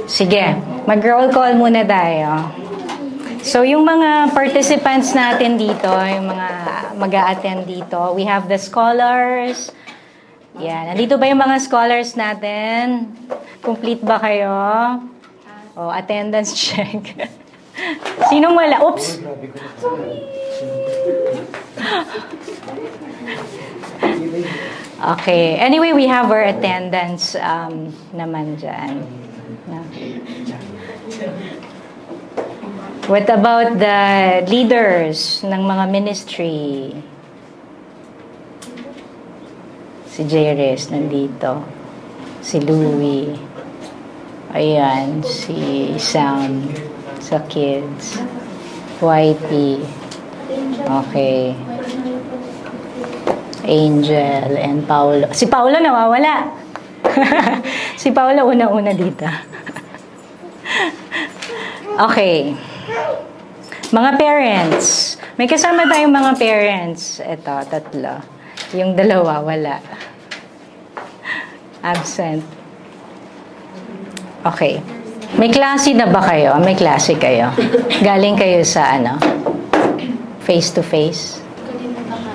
Sige, mag-roll call muna tayo. So, yung mga participants natin dito, yung mga mag-a-attend dito, we have the scholars. Yan. Nandito ba yung mga scholars natin? Complete ba kayo? O, attendance check. Sinong wala? Oops! Okay. Anyway, we have our attendance naman dyan. What about the leaders ng mga ministry? Si Jairus nandito. Si Louie. Ayan, si Sam sa kids. Whitey. Okay. Angel and Paulo. Si Paulo nawawala. Si Paulo una-una dito. Okay. Mga parents. May kasama tayong mga parents. Ito, tatlo. Yung dalawa, wala. Absent. Okay. May klase na ba kayo? May klase kayo? Galing kayo sa ano? Face-to-face?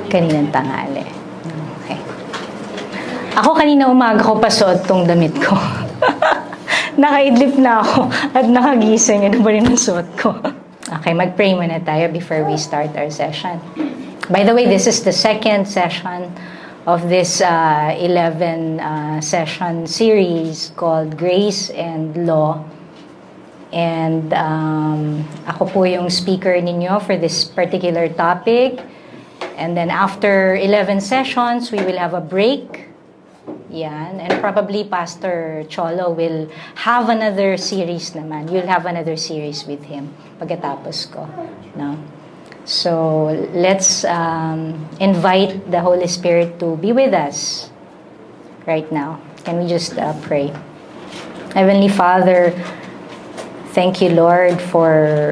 Kaninang tanghali. Okay. Ako kanina umaga ko pasuot tong damit ko. Nakaidlip na ako at nakagising. Ano ba rin ang suot ko? Okay, mag-pray muna tayo before we start our session. By the way, this is the second session of this 11 session series called Grace and Law. And ako po yung speaker ninyo for this particular topic. And then after 11 sessions, we will have a break. Yan. And probably Pastor Cholo will have another series naman. You'll have another series with him pagkatapos ko. No? So, let's invite the Holy Spirit to be with us right now. Can we just pray? Heavenly Father, thank you, Lord, for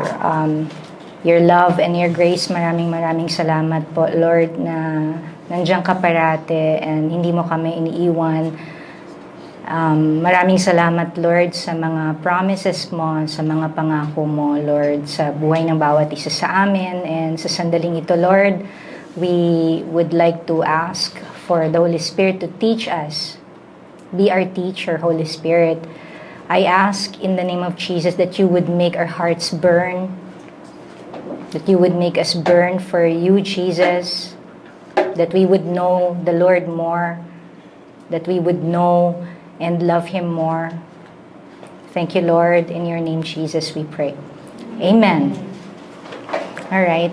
your love and your grace. Maraming salamat po, Lord, na nandiyan ka parate and hindi mo kami iniiwan. Maraming salamat, Lord, sa mga promises mo, sa mga pangako mo, Lord, sa buhay ng bawat isa sa amin. And sa sandaling ito, Lord, we would like to ask for the Holy Spirit to teach us. Be our teacher, Holy Spirit. I ask in the name of Jesus that you would make our hearts burn, that you would make us burn for you, Jesus, that we would know the Lord more, that we would know and love Him more. Thank you, Lord. In your name, Jesus, we pray. Amen. All right.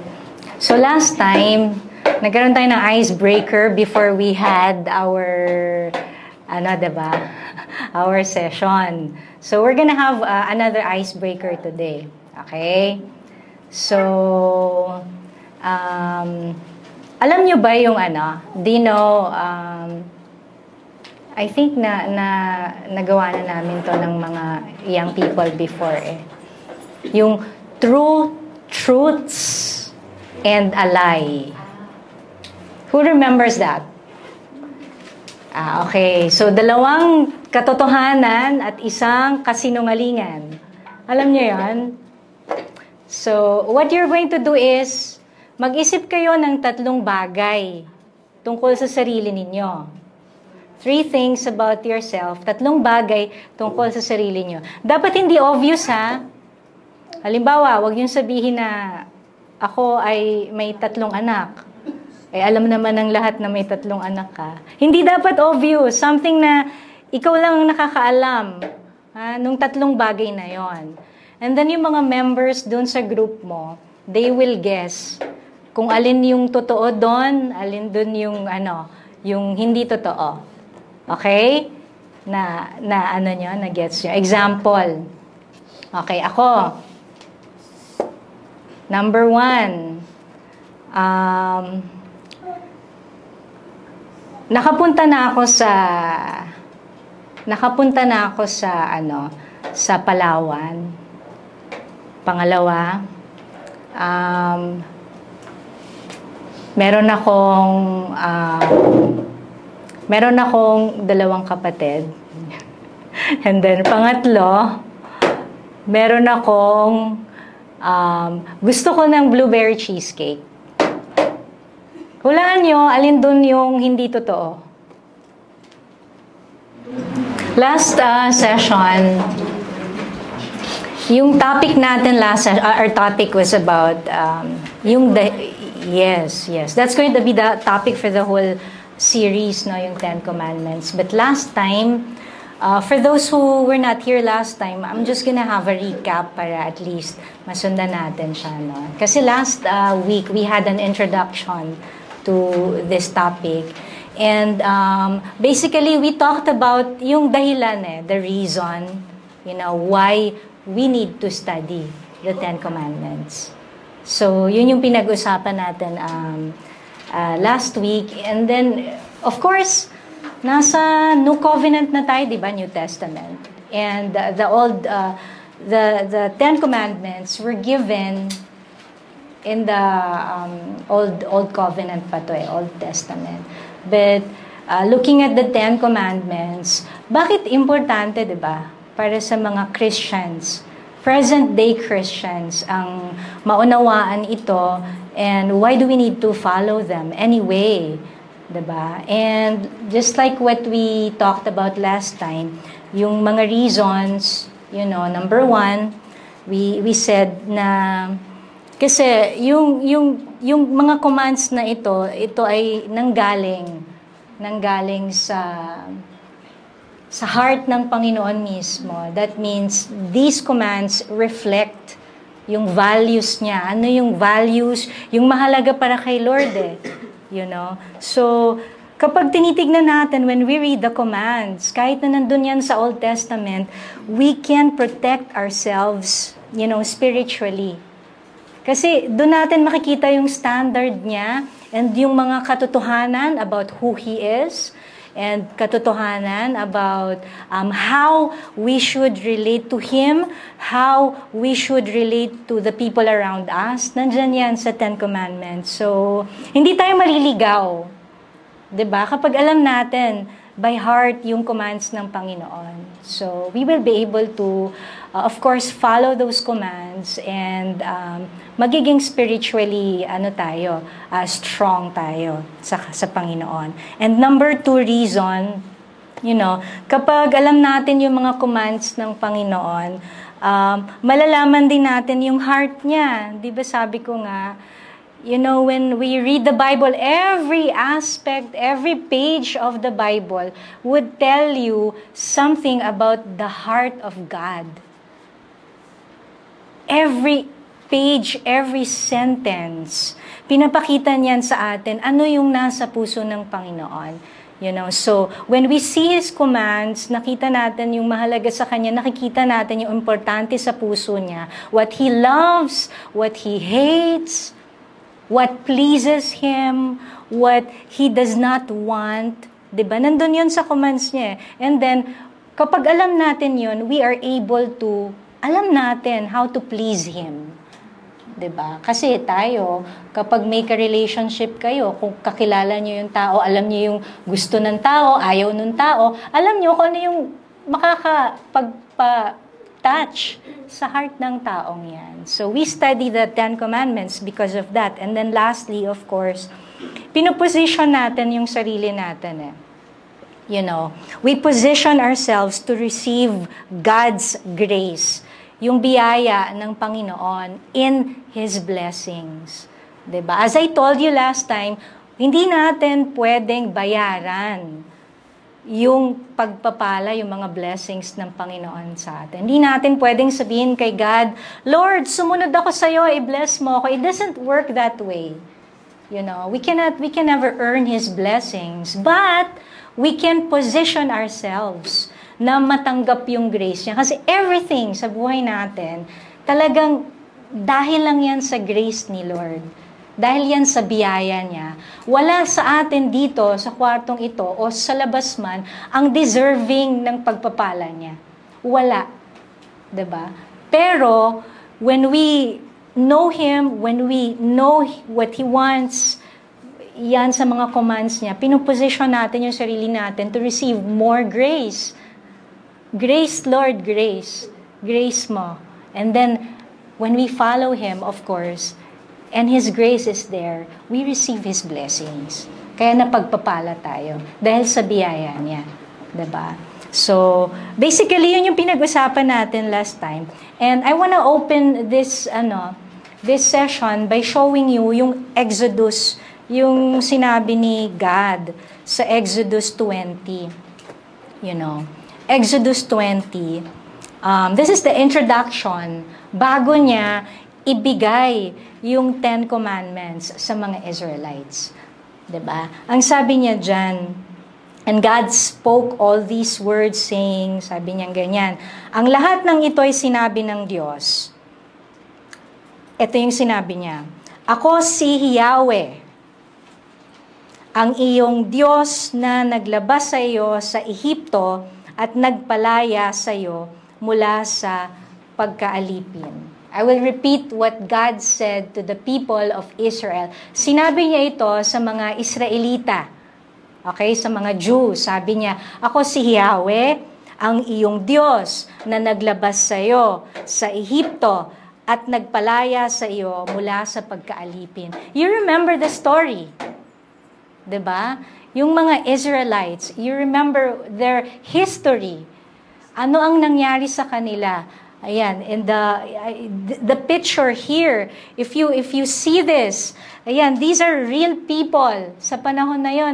So last time, nagkaroon tayo ng icebreaker before we had our, diba? Our session. So we're gonna have another icebreaker today. Okay? So, alam nyo ba yung Dino, I think nagawa na namin to ng mga young people before Yung truths and a lie. Who remembers that? Okay. So, dalawang katotohanan at isang kasinungalingan. Alam nyo yan? So, what you're going to do is, mag-isip kayo ng 3 bagay tungkol sa sarili ninyo. 3 things about yourself, 3 bagay tungkol sa sarili nyo. Dapat hindi obvious, ha? Halimbawa, wag niyong sabihin na ako ay may 3 anak. Alam naman ng lahat na may 3 anak ka. Hindi dapat obvious. Something na ikaw lang ang nakakaalam nung 3 bagay na yon. And then yung mga members dun sa group mo, they will guess kung alin yung totoo doon, alin doon yung yung hindi totoo. Okay? Na gets nyo. Example. Okay, ako. Number 1. Nakapunta na ako sa Palawan. Pangalawa, meron akong 2 kapatid. And then, pangatlo, meron akong, gusto ko ng blueberry cheesecake. Hulaan nyo, alin dun yung hindi totoo? Last session, yung topic natin our topic was about yes, that's going to be the topic for the whole series, no, yung 10 Commandments. But last time, for those who were not here last time, I'm just gonna have a recap para at least masundan natin siya, no? Kasi last week, we had an introduction to this topic. And basically, we talked about yung dahilan, the reason, why we need to study the 10 Commandments. So, yun yung pinag-usapan natin last week. And then, of course, nasa New Covenant na tayo, di ba? New Testament. And the 10 Commandments were given in the Old Covenant pa to, Old Testament. But looking at the 10 Commandments, bakit importante, di ba? Para sa mga Christians, present-day Christians, ang maunawaan ito, and why do we need to follow them anyway? Diba? And just like what we talked about last time, yung mga reasons, number one, we said na, kasi yung mga commands na ito ay nanggaling sa heart ng Panginoon mismo. That means these commands reflect yung values niya. Ano yung values? Yung mahalaga para kay Lord So, kapag tinitignan natin, when we read the commands, kahit na nandun yan sa Old Testament, we can protect ourselves, spiritually. Kasi doon natin makikita yung standard niya and yung mga katotohanan about who He is, and katotohanan about how we should relate to Him, how we should relate to the people around us. Nandyan yan sa 10 Commandments. So, hindi tayo maliligaw. 'Di ba? Kapag alam natin by heart yung commands ng Panginoon. So, we will be able to, of course, follow those commands and magiging spiritually, strong tayo sa Panginoon. And number 2 reason, kapag alam natin yung mga commands ng Panginoon, malalaman din natin yung heart niya. Di ba sabi ko nga, when we read the Bible, every aspect, every page of the Bible would tell you something about the heart of God. Every page, every sentence, pinapakita niyan sa atin ano yung nasa puso ng Panginoon. So when we see His commands, nakita natin yung mahalaga sa Kanya, nakikita natin yung importante sa puso niya, what He loves, what He hates, what pleases Him, what He does not want. Diba? Nandun yun sa commands niya. And then, kapag alam natin yun, we are able to, alam natin how to please Him. Diba? Kasi tayo, kapag may ka-relationship kayo, kung kakilala nyo yung tao, alam nyo yung gusto ng tao, ayaw ng tao, alam nyo kung ano yung makakapagpa-touch sa heart ng taong yan. So, we study the 10 Commandments because of that. And then lastly, of course, pinuposition natin yung sarili natin we position ourselves to receive God's grace, yung biyaya ng Panginoon in His blessings. Diba? As I told you last time, hindi natin pwedeng bayaran yung pagpapala, yung mga blessings ng Panginoon sa atin. Hindi natin pwedeng sabihin kay God, Lord, sumunod ako sa iyo, i-bless mo ako. It doesn't work that way. We can never earn His blessings, but we can position ourselves na matanggap yung grace niya. Kasi everything sa buhay natin, talagang dahil lang yan sa grace ni Lord. Dahil yan sa biyaya niya. Wala sa atin dito, sa kwartong ito, o sa labas man, ang deserving ng pagpapala niya. Wala. Diba? Pero, when we know Him, when we know what He wants, yan sa mga commands niya, pinuposition natin yung sarili natin to receive more grace. Grace, Lord, grace. Grace mo. And then, when we follow Him, of course, and His grace is there, we receive His blessings. Kaya napagpapala tayo dahil sa biyaya niya. Diba? So, basically, yun yung pinag-usapan natin last time. And I wanna open this session by showing you yung Exodus, yung sinabi ni God sa Exodus 20. Exodus 20. This is the introduction bago niya ibigay yung 10 Commandments sa mga Israelites. Diba? Ang sabi niya dyan, and God spoke all these words saying, sabi niya ganyan, ang lahat ng ito ay sinabi ng Diyos. Ito yung sinabi niya, ako si Yahweh, ang iyong Diyos na naglabas sa iyo sa Ehipto at nagpalaya sa iyo mula sa pagkaalipin. I will repeat what God said to the people of Israel. Sinabi niya ito sa mga Israelita. Okay, sa mga Jews. Sabi niya, ako si Yahweh, ang iyong Diyos na naglabas sa iyo sa Ehipto at nagpalaya sa iyo mula sa pagkaalipin. You remember the story. 'Di ba? Yung mga Israelites, you remember their history. Ano ang nangyari sa kanila? Ayan, and the picture here, if you see this, ayan, these are real people sa panahon na yon,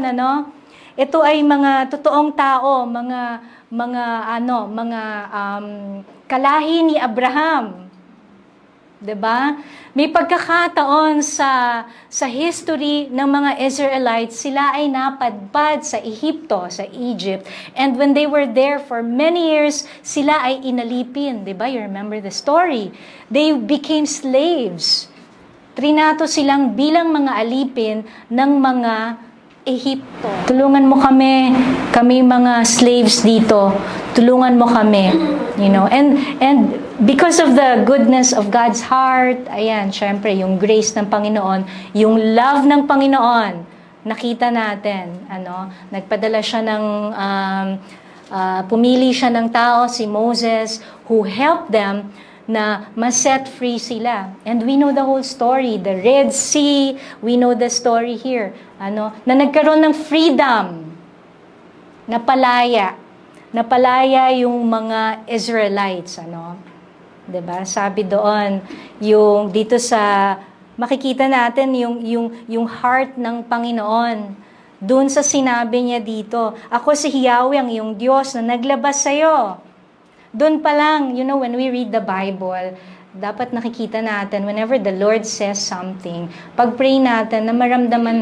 Ito ay mga totoong tao, mga kalahi ni Abraham. 'Di ba? May pagkakataon sa history ng mga Israelites, sila ay napadpad sa Ehipto, sa Egypt. And when they were there for many years, sila ay inalipin. 'Di ba? You remember the story. They became slaves. Trinato silang bilang mga alipin ng mga Ehipto. Tulungan mo kami mga slaves dito. Tulungan mo kami, And because of the goodness of God's heart, ayan, syempre, yung grace ng Panginoon, yung love ng Panginoon, nakita natin, nagpadala siya ng, pumili siya ng tao, si Moses, who helped them na ma-set free sila. And we know the whole story, the Red Sea, we know the story here, na nagkaroon ng freedom, napalaya yung mga Israelites, 'di ba? Sabi doon, yung dito sa makikita natin yung heart ng Panginoon. Doon sa sinabi niya dito, ako si Yahweh, ang iyong Diyos na naglabas sa iyo. Doon pa lang, when we read the Bible, dapat nakikita natin whenever the Lord says something, pag-pray natin na maramdaman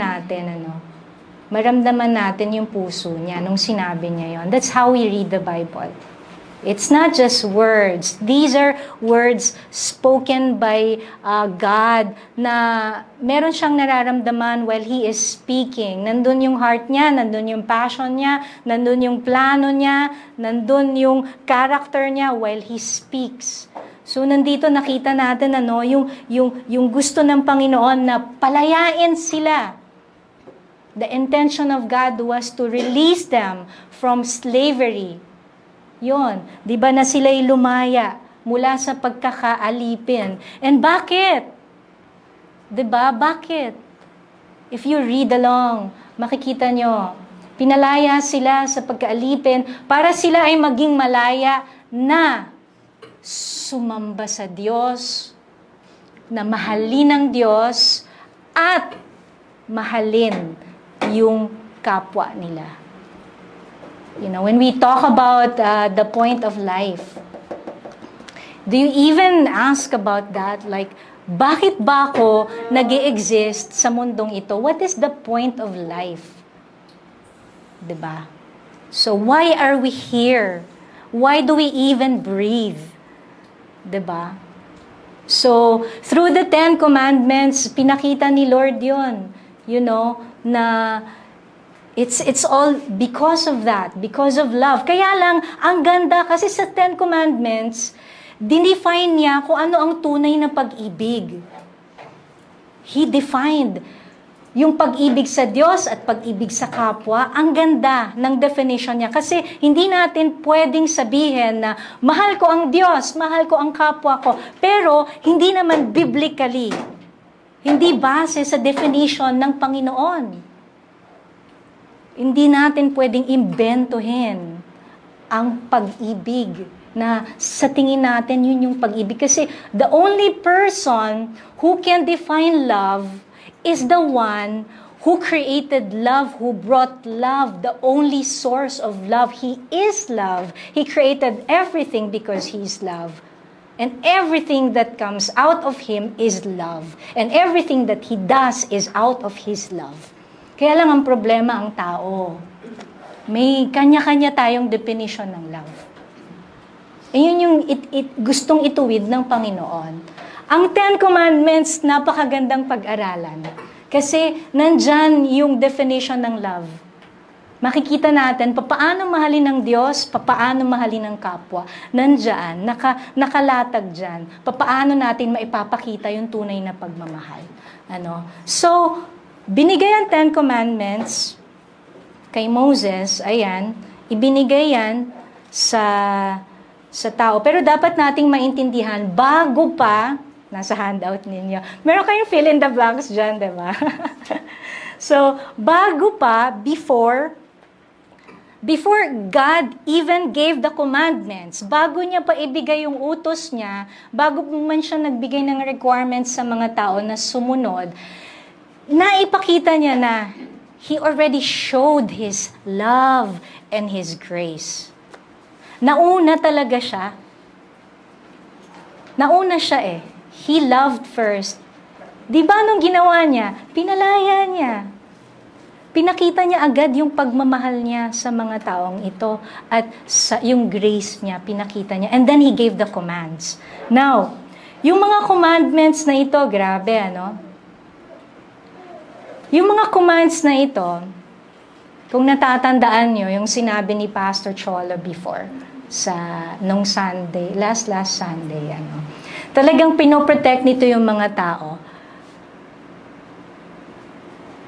natin yung puso niya nung sinabi niya yon. That's how we read the Bible. It's not just words. These are words spoken by God na meron siyang nararamdaman while He is speaking. Nandun yung heart niya, nandun yung passion niya, nandun yung plano niya, nandun yung character niya while He speaks. So nandito nakita natin yung gusto ng Panginoon na palayain sila. The intention of God was to release them from slavery. Yon, 'di ba na sila'y lumaya mula sa pagkakaalipin. And bakit? 'Di ba? Bakit? If you read along, makikita nyo, pinalaya sila sa pagkaalipin para sila ay maging malaya na sumamba sa Diyos, na mahalin ng Diyos at mahalin yung kapwa nila. When we talk about the point of life, do you even ask about that? Like, bakit ba ako nag-i-exist sa mundong ito? What is the point of life? Diba? So, why are we here? Why do we even breathe? Diba? So, through the 10 Commandments, pinakita ni Lord yun. Na it's all because of that, because of love. Kaya lang, ang ganda kasi sa 10 Commandments, dinefine niya kung ano ang tunay na pag-ibig. He defined yung pag-ibig sa Diyos at pag-ibig sa kapwa, ang ganda ng definition niya. Kasi hindi natin pwedeng sabihin na mahal ko ang Diyos, mahal ko ang kapwa ko, pero hindi naman biblically. Hindi base sa definition ng Panginoon. Hindi natin pwedeng imbentohin ang pag-ibig na sa tingin natin yun yung pag-ibig. Kasi the only person who can define love is the one who created love, who brought love, the only source of love. He is love. He created everything because He is love. And everything that comes out of Him is love. And everything that He does is out of His love. Kaya lang ang problema ang tao. May kanya-kanya tayong definition ng love. Ayun yung gustong ituwid ng Panginoon. Ang Ten Commandments, napakagandang pag-aralan. Kasi nandyan yung definition ng love. Makikita natin, papaano mahalin ng Diyos, papaano mahalin ng kapwa. Nandyan, nakalatag dyan. Papaano natin maipapakita yung tunay na pagmamahal. So, binigay ang Ten Commandments kay Moses, ayan, ibinigay yan sa tao. Pero dapat nating maintindihan, bago pa, nasa handout ninyo, meron kayong fill in the blanks dyan, di ba? So, bago pa, before God even gave the commandments, bago niya pa ibigay yung utos niya, bago man siya nagbigay ng requirements sa mga tao na sumunod, naipakita niya na He already showed His love and His grace. Nauna talaga siya. Nauna siya eh. He loved first. Di ba nung ginawa niya, pinalaya niya. Pinakita niya agad yung pagmamahal niya sa mga taong ito at yung grace niya, pinakita niya. And then He gave the commands. Now, yung mga commandments na ito, grabe Yung mga commands na ito, kung natatandaan nyo, yung sinabi ni Pastor Cholo before, nung Sunday, last Sunday, talagang pinoprotect nito yung mga tao.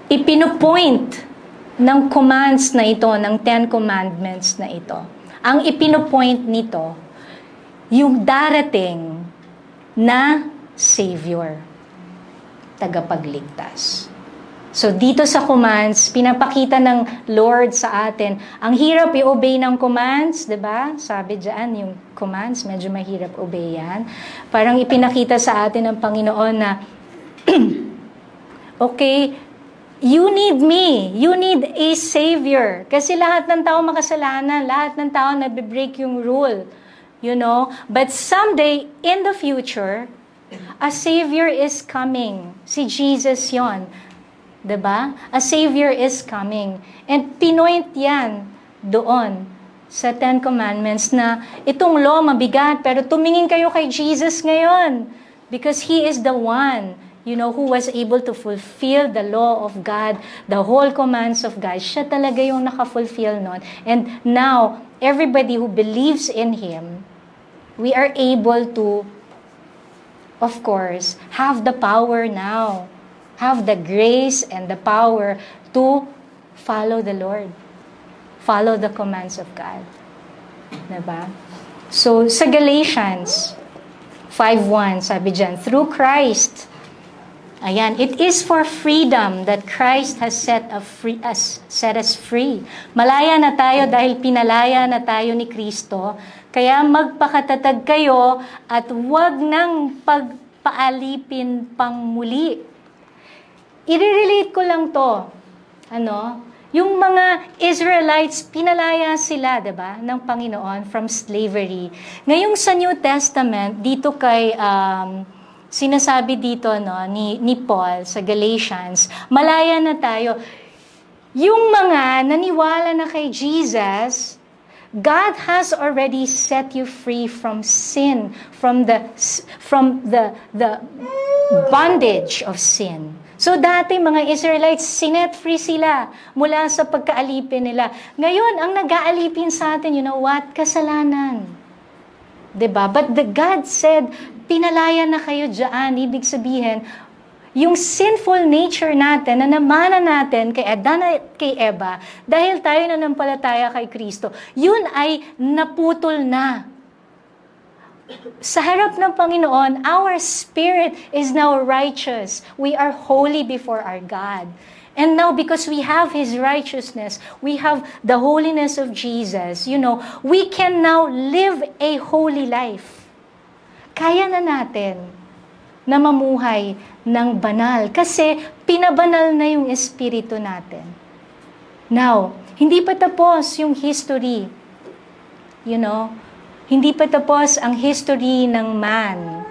Ipinopoint ng commands na ito, ng Ten Commandments na ito, ang ipinopoint nito, yung darating na Savior, tagapagligtas. So, dito sa commands, pinapakita ng Lord sa atin. Ang hirap i-obey ng commands, di ba? Sabi dyan, yung commands, medyo mahirap obey yan. Parang ipinakita sa atin ng Panginoon na, okay, you need me. You need a Savior. Kasi lahat ng tao makasalanan. Lahat ng tao nabibreak yung rule. But someday, in the future, a Savior is coming. Si Jesus yon. Diba? A Savior is coming. And pinoint yan doon sa Ten Commandments na itong law mabigat, pero tumingin kayo kay Jesus ngayon because He is the one, who was able to fulfill the law of God, the whole commands of God. Siya talaga yung naka-fulfill nun. And now, everybody who believes in Him, we are able to, of course, have the power now, have the grace and the power to follow the Lord. Follow the commands of God. Diba? So, sa Galatians 5:1, sabi dyan, through Christ, ayan, it is for freedom that Christ has set us free. Malaya na tayo dahil pinalaya na tayo ni Kristo, kaya magpakatatag kayo at huwag nang pagpaalipin pang muli. I-relate ko lang to. Yung mga Israelites, pinalaya sila, diba, ng Panginoon from slavery. Ngayong sa New Testament, dito kay, sinasabi dito, ni Paul sa Galatians, malaya na tayo. Yung mga naniwala na kay Jesus, God has already set you free from sin, from the bondage of sin. So dati mga Israelites, sinet free sila mula sa pagkaalipin nila. Ngayon, ang nag-aalipin sa atin, kasalanan. Diba? But God said, pinalaya na kayo dyan. Ibig sabihin, Yung sinful nature natin na namana natin kay Adan at kay Eva, dahil tayo nanampalataya kay Kristo, yun ay naputol na. Sa harap ng Panginoon, our spirit is now righteous. We are holy before our God. And now, because we have His righteousness, we have the holiness of Jesus, we can now live a holy life. Kaya na natin na mamuhay ng banal kasi pinabanal na yung espiritu natin. Now, hindi pa tapos yung history. Hindi pa tapos ang history ng man.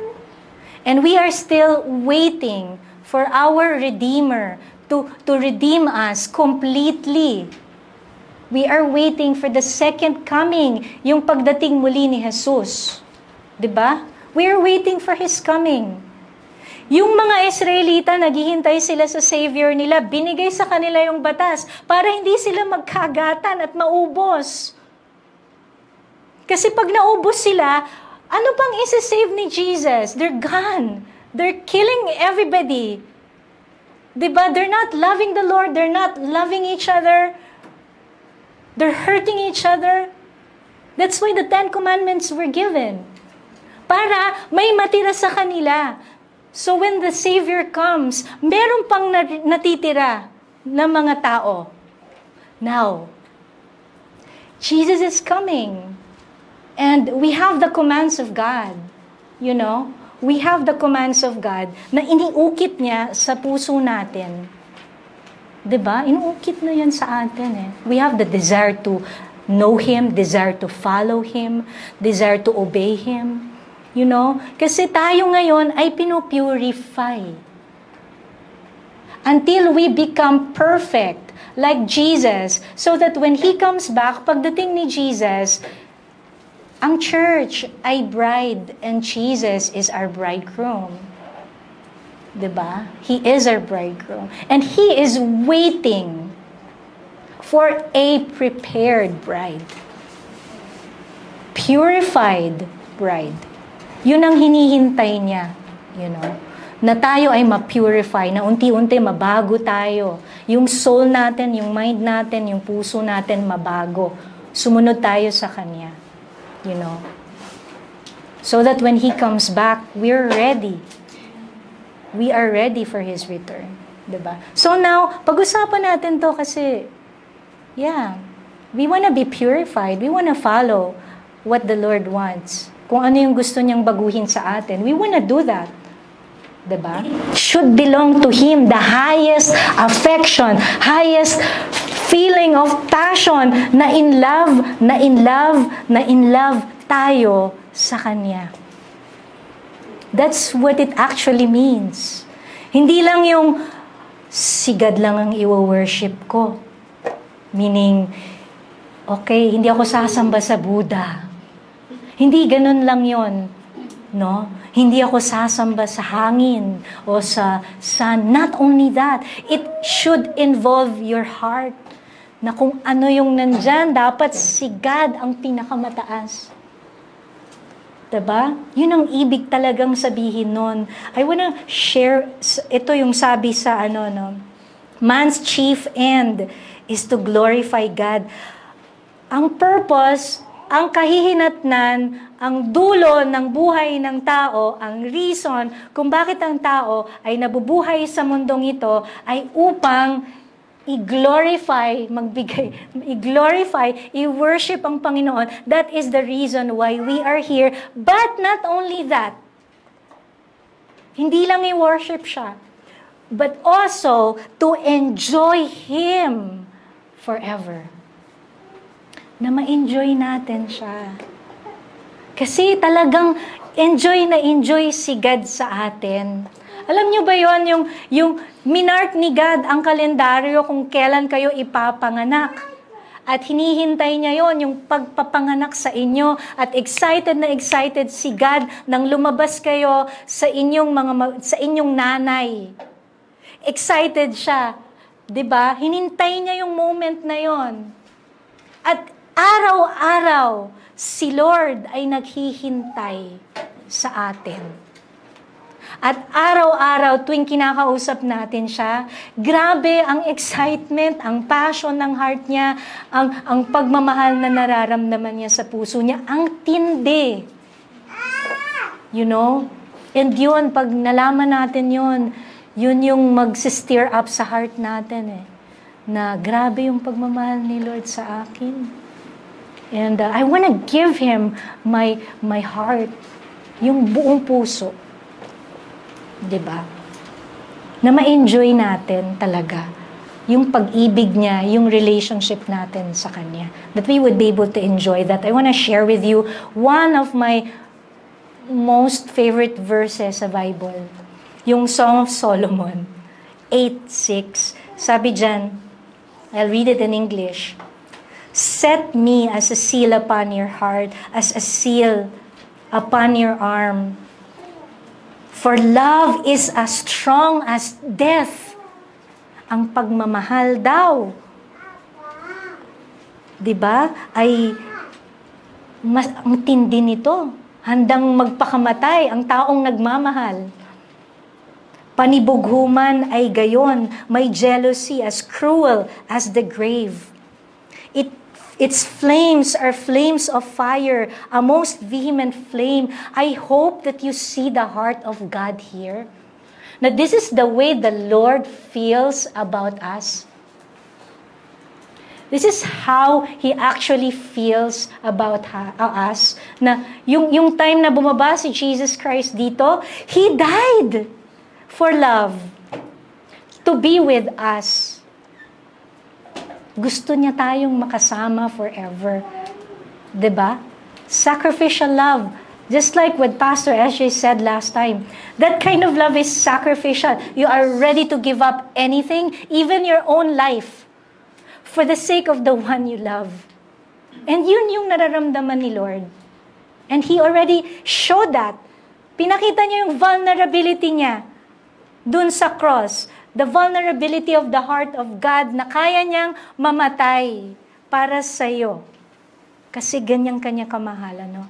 And we are still waiting for our Redeemer to redeem us completely. We are waiting for the second coming, yung pagdating muli ni Jesus. 'Di ba? We are waiting for His coming. Yung mga Israelita, naghihintay sila sa Savior nila, binigay sa kanila yung batas para hindi sila magkagatan at maubos. Kasi pag naubos sila, ano pang isa-save ni Jesus? They're gone. They're killing everybody. Diba? They're not loving the Lord. They're not loving each other. They're hurting each other. That's why the 10 Commandments were given. Para may matira sa kanila. So when the Savior comes, meron pang natitira na mga tao. Now, Jesus is coming. And we have the commands of God. We have the commands of God na iniukit niya sa puso natin. 'Di ba? Inuukit na yan sa atin eh. We have the desire to know Him, desire to follow Him, desire to obey Him. Kasi tayo ngayon ay pinupurify. Until we become perfect like Jesus, so that when He comes back, pagdating ni Jesus, ang church ay bride and Jesus is our bridegroom. 'Di ba? He is our bridegroom. And He is waiting for a prepared bride. Purified bride. Yun ang hinihintay niya, na tayo ay ma-purify, na unti-unti mabago tayo. Yung soul natin, yung mind natin, yung puso natin mabago. Sumunod tayo sa Kanya, So that when He comes back, we're ready. We are ready for His return. Diba? So now, pag-usapan natin to kasi, we wanna be purified. We wanna follow what the Lord wants. Kung ano yung gusto niyang baguhin sa atin, we wanna do that. Diba? Should belong to Him the highest affection, highest feeling of passion, na in love tayo sa Kanya. That's what it actually means. Hindi lang yung sigad lang ang i-worship ko. Meaning, okay, hindi ako sasamba sa Buddha. Hindi ganun lang yon, Hindi ako sasamba sa hangin o sa sun. Not only that, it should involve your heart. Na kung ano yung nandyan, dapat si God ang pinakamataas. Diba? Yun ang ibig talagang sabihin nun. I wanna share, ito yung sabi sa man's chief end is to glorify God. Ang purpose, ang kahihinatnan, ang dulo ng buhay ng tao, ang reason kung bakit ang tao ay nabubuhay sa mundong ito ay upang i-glorify, i-worship ang Panginoon. That is the reason why we are here. But not only that, hindi lang i-worship siya, but also to enjoy Him forever. Na ma-enjoy natin siya. Kasi talagang enjoy si God sa atin. Alam niyo ba yon yung minark ni God ang kalendaryo kung kailan kayo ipapanganak. At hinihintay niya yon yung pagpapanganak sa inyo. At excited na excited si God nang lumabas kayo sa inyong nanay. Excited siya. 'Di ba? Hinintay niya yung moment na yon. At araw-araw, si Lord ay naghihintay sa atin. At araw-araw, tuwing kinakausap natin siya, grabe ang excitement, ang passion ng heart niya, ang pagmamahal na nararamdaman niya sa puso niya, ang tindi. You know? And yun, pag nalaman natin yun yung mag-steer up sa heart natin na grabe yung pagmamahal ni Lord sa akin. And I want to give Him my heart, yung buong puso. Diba? Na ma-enjoy natin talaga yung pag-ibig niya, yung relationship natin sa Kanya. That we would be able to enjoy that. I want to share with you one of my most favorite verses sa Bible. Yung Song of Solomon, 8:6. Sabi dyan, I'll read it in English. Set me as a seal upon your heart, as a seal upon your arm. For love is as strong as death. Ang pagmamahal daw. Diba? Ay, ang tindi nito. Handang magpakamatay ang taong nagmamahal. Panibughuman ay gayon, may jealousy as cruel as the grave. Its flames are flames of fire, a most vehement flame. I hope that you see the heart of God here. That this is the way the Lord feels about us. This is how He actually feels about us. Na yung time na bumaba si Jesus Christ dito, He died for love. To be with us. Gusto niya tayong makasama forever. 'Di ba? Sacrificial love. Just like what Pastor SJ said last time. That kind of love is sacrificial. You are ready to give up anything, even your own life, for the sake of the one you love. And yun yung nararamdaman ni Lord. And He already showed that. Pinakita niya yung vulnerability niya dun sa cross. The vulnerability of the heart of God na kaya niyang mamatay para sa'yo. Kasi ganyan kanya kamahala, no?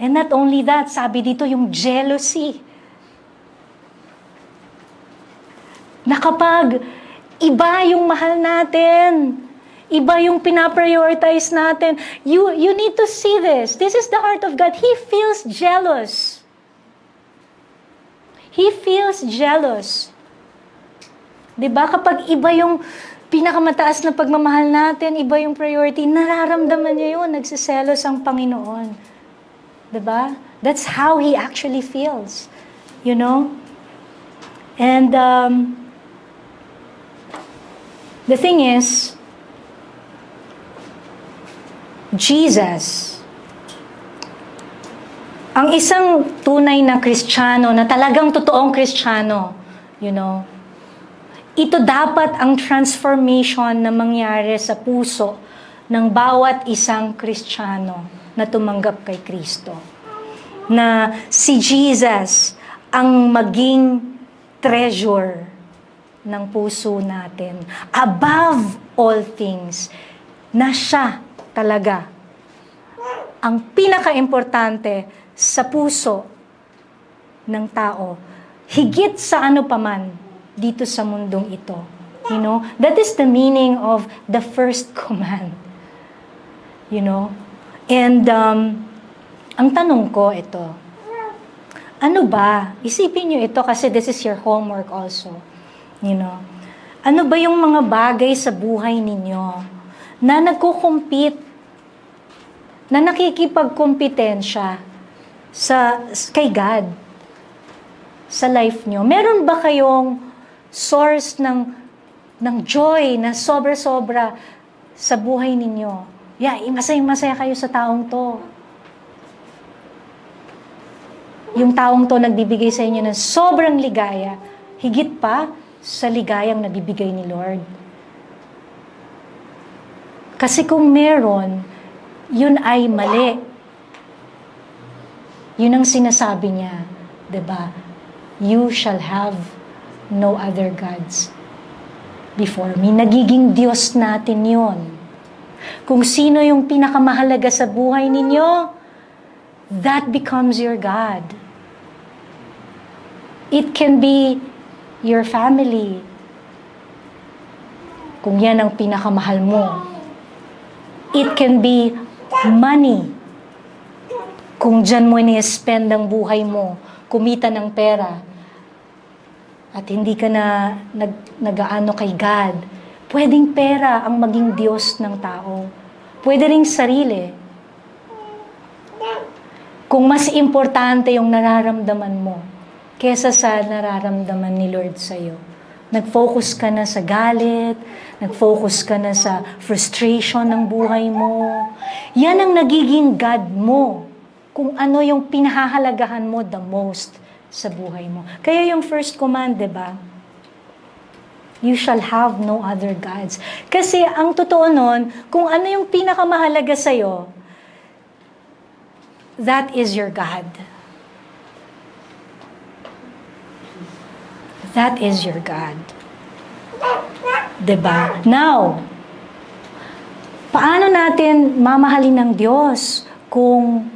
And not only that, sabi dito yung jealousy. Na kapag iba yung mahal natin, iba yung pinaprioritize natin, you need to see this. This is the heart of God. He feels jealous. He feels jealous. Diba? Kapag iba yung pinakamataas na pagmamahal natin, iba yung priority, nararamdaman niya yun, nagsiselos ang Panginoon. Diba? That's how He actually feels. You know? And the thing is, Jesus, ang isang tunay na Kristiyano, na talagang totoong Kristiyano, you know, ito dapat ang transformation na mangyari sa puso ng bawat isang Kristiyano na tumanggap kay Kristo. Na si Jesus ang maging treasure ng puso natin. Above all things, na siya talaga ang pinaka-importante sa puso ng tao. Higit sa ano paman dito sa mundong ito. You know, that is the meaning of the first command. You know? And ang tanong ko ito, ano ba? Isipin nyo ito kasi this is your homework also. You know? Ano ba yung mga bagay sa buhay ninyo na nagko-compete, na nakikipagkompetensya kay God sa life nyo? Meron ba kayong source ng joy na sobra-sobra sa buhay ninyo? Yeah, masaya kayo sa taong to. Yung taong to nagbibigay sa inyo ng sobrang ligaya, higit pa sa ligayang nabibigay ni Lord. Kasi kung meron, yun ay mali. Yun ang sinasabi niya, 'di ba? You shall have no other gods before me. Nagiging Diyos natin yun. Kung sino yung pinakamahalaga sa buhay ninyo, that becomes your God. It can be your family. Kung yan ang pinakamahal mo. It can be money. Kung dyan mo ni-spend ang buhay mo, kumita ng pera, at hindi ka na nag-aano kay God, pwedeng pera ang maging Diyos ng tao. Pwede ring sarili. Kung mas importante yung nararamdaman mo, kesa sa nararamdaman ni Lord sa'yo. Nag-focus ka na sa galit, nag-focus ka na sa frustration ng buhay mo. Yan ang nagiging God mo. Kung ano yung pinahahalagahan mo the most sa buhay mo. Kaya yung first command, diba? You shall have no other gods. Kasi ang totoo nun, kung ano yung pinakamahalaga sa'yo, that is your God. That is your God. Diba? Now, paano natin mamahalin ng Diyos kung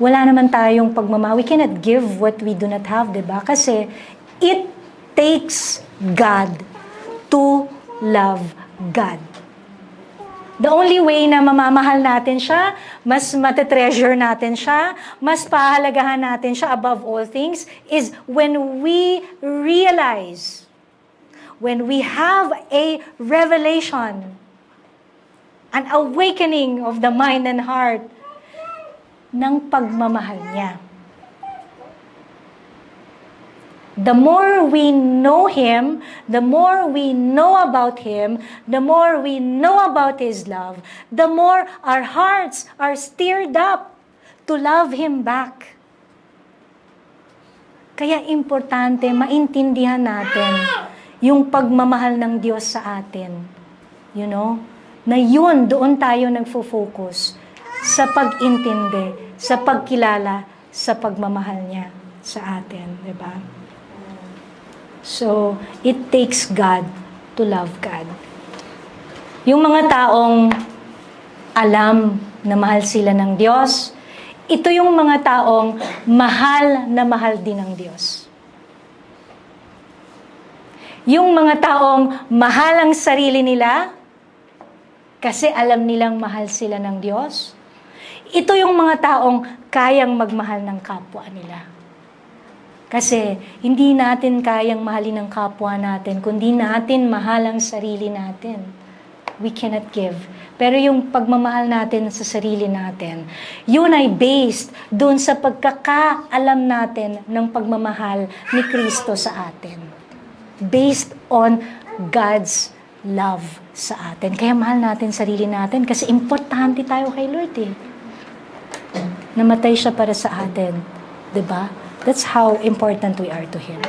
wala naman tayong pagmamahal? We cannot give what we do not have, diba? Kasi it takes God to love God. The only way na mamamahal natin siya, mas matetreasure natin siya, mas pahalagahan natin siya above all things, is when we realize, when we have a revelation, an awakening of the mind and heart ng pagmamahal niya. The more we know Him, the more we know about Him, the more we know about His love, the more our hearts are stirred up to love Him back. Kaya importante maintindihan natin yung pagmamahal ng Diyos sa atin. You know? Na yun, doon tayo nagfo-focus sa pag-intindi, sa pagkilala, sa pagmamahal niya sa atin. Diba? So, it takes God to love God. Yung mga taong alam na mahal sila ng Diyos, ito yung mga taong mahal na mahal din ng Diyos. Yung mga taong mahal ang sarili nila, kasi alam nilang mahal sila ng Diyos, ito yung mga taong kayang magmahal ng kapwa nila. Kasi hindi natin kayang mahalin ang kapwa natin, kundi natin mahal ang sarili natin. We cannot give. Pero yung pagmamahal natin sa sarili natin, yun ay based doon sa pagkakaalam natin ng pagmamahal ni Kristo sa atin. Based on God's love sa atin. Kaya mahal natin sarili natin kasi importante tayo kay Lord eh. Namatay siya para sa atin. Diba? That's how important we are to Him.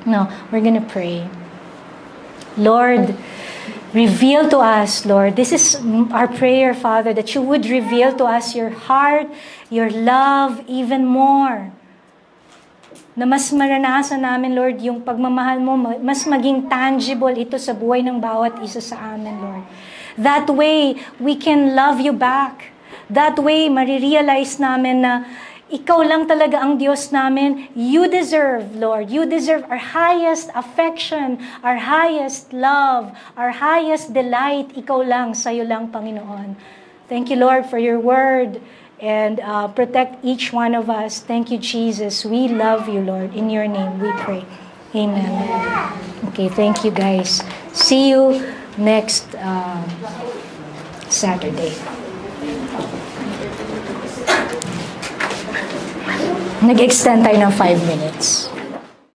Now, we're gonna pray. Lord, reveal to us, Lord, this is our prayer, Father, that you would reveal to us your heart, your love, even more. Na mas maranasan namin, Lord, yung pagmamahal mo, mas maging tangible ito sa buhay ng bawat isa sa amin, Lord. That way, we can love you back. That way, marirealize namin na ikaw lang talaga ang Diyos namin. You deserve, Lord. You deserve our highest affection, our highest love, our highest delight. Ikaw lang, sa'yo lang, Panginoon. Thank you, Lord, for your word. And protect each one of us. Thank you, Jesus. We love you, Lord. In your name we pray. Amen. Okay, thank you, guys. See you next Saturday. Nag-extend tayo ng 5 minutes.